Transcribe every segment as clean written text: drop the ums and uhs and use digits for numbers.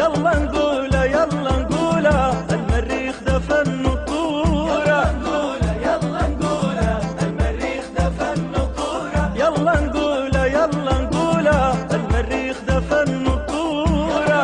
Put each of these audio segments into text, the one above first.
يلا نقوله يلا نقوله المريخ ده فن وكورة. يلا نقوله المريخ ده فن وكورة. يلا نقوله يلا نقوله المريخ ده فن وكورة.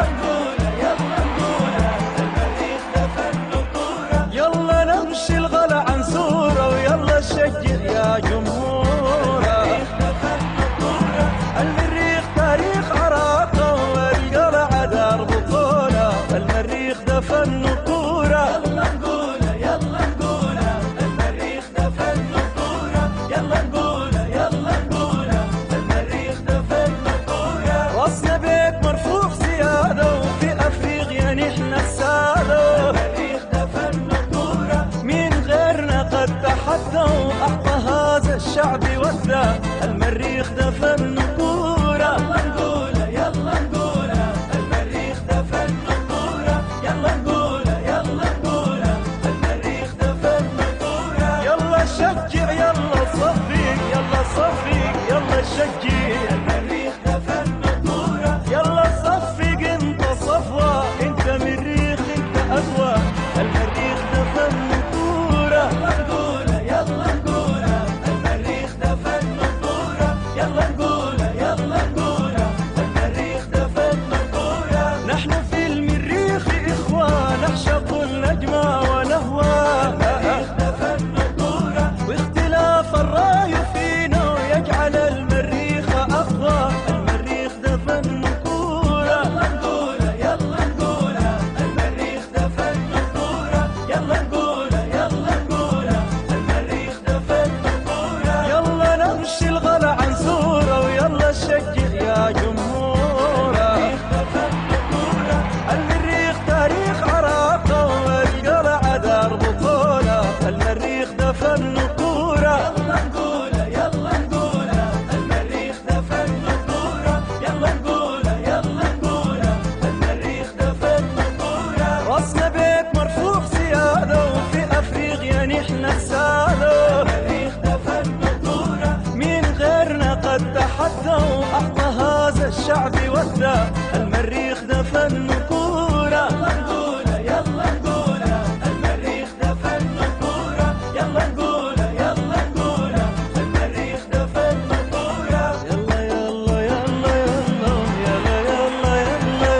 يلا نقوله المريخ ده فن وكورة. يلا نمشي الغلا عن صورة ويلا نشجع يا جمهورة. المريخ ده فن وكورة. المريخ تاريخ عراقة والقلعة دار بطولة. المريخ ده فن وكورة. يلا نقوله يلا نقوله المريخ ده فن وكورة. يلا نقوله يلا نقوله المريخ ده فن وكورة. راسنا بيت مرفوع سيادة وفي افريقيا نحن السادة. المريخ ده فن وكورة. مين غيرنا قد تحدى واعطى هذا الشعب وده. المريخ ده فن وكورة. يلا نقوله يلا نقوله المريخ ده فن وكورة. يلا نقوله يلا نقوله المريخ ده فن وكورة. يلا شجع يلا صفق يلا صفق يلا شجع المريخ ده فن وكورة. يلا صفق انت صفوة انت مريخ انت اقوى. المريخ ده فن وكورة. يلا نقوله يلا نقوله المريخ ده فن وكورة. يلا نقوله يلا نقوله المريخ ده فن وكورة. نحن في المريخ إخوة نعشق النجمة ونهوى. المريخ ده فن وكورة. واختلاف الرأي فينا يجعل المريخ أقوى. المريخ ده فن وكورة. يلا نقوله يلا نقوله المريخ ده فن وكورة. يلا نقوله يلا نقوله المريخ ده فن وكورة. يلا نمشي الغلا عن صورة ويلا نشجع يا جمهورة. المريخ ده فن وكورة. المريخ تاريخ عراقة والقلعة دار بطولة. المريخ ده فن وكورة. يلا نقوله يلا نقوله المريخ ده فن وكورة. يلا نقوله يلا نقوله المريخ ده فن وكورة. راسنا بيت مرفوع سيادة وفي افريقيا نحن السادة. المريخ ده فن وكورة. مين غيرنا قد تحدى واعطى هذا الشعب وده. المريخ ده فن وكورة. يلا نقوله يلا نقوله المريخ ده فن وكورة. يلا نقوله يلا نقوله المريخ ده فن وكورة. يلا يلا يلا يلا يلا يلا يلا يلا.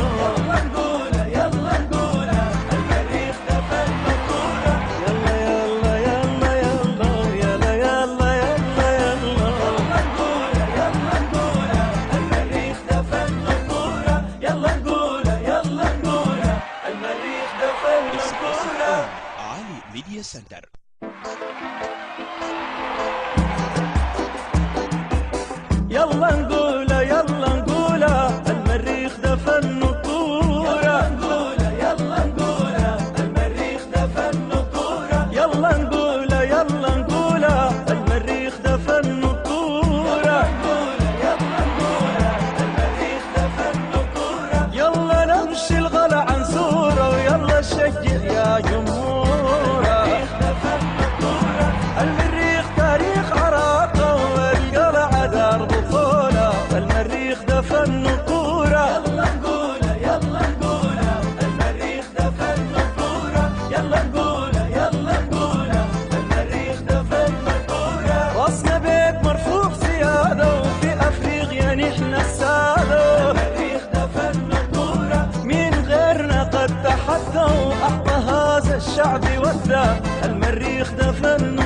يلا نقوله يلا نقوله المريخ ده فن وكورة. يلا يلا يلا يلا يلا يلا يلا يلا. يلا نقوله يلا نقوله المريخ ده فن وكورة. يلا نقوله يلا نقوله المريخ ده فن وكورة. علي ميديا سنتر. يلا نقوله يلا نقوله المريخ ده فن وكورة. يلا نقوله يلا نقوله المريخ ده فن وكورة. يلا نقوله يلا نقوله المريخ ده فن وكورة. يلا نقوله المريخ ده فن وكورة. يلا نمشي الغلا عن صورة ويلا نشجع يا جمهورة. المريخ ده فن وكورة. المريخ تاريخ عراقة والقلعة دار بطولة. المريخ ده فن وكورة. يلا نقوله يلا نقوله المريخ ده فن وكورة. يلا نقوله يلا نقوله المريخ ده فن وكورة. راسنا بيت مرفوع سيادة وفي افريقيا نحن السادة. المريخ ده فن وكورة. مين غيرنا قد تحدى واعطى هذا الشعب وده. المريخ ده فن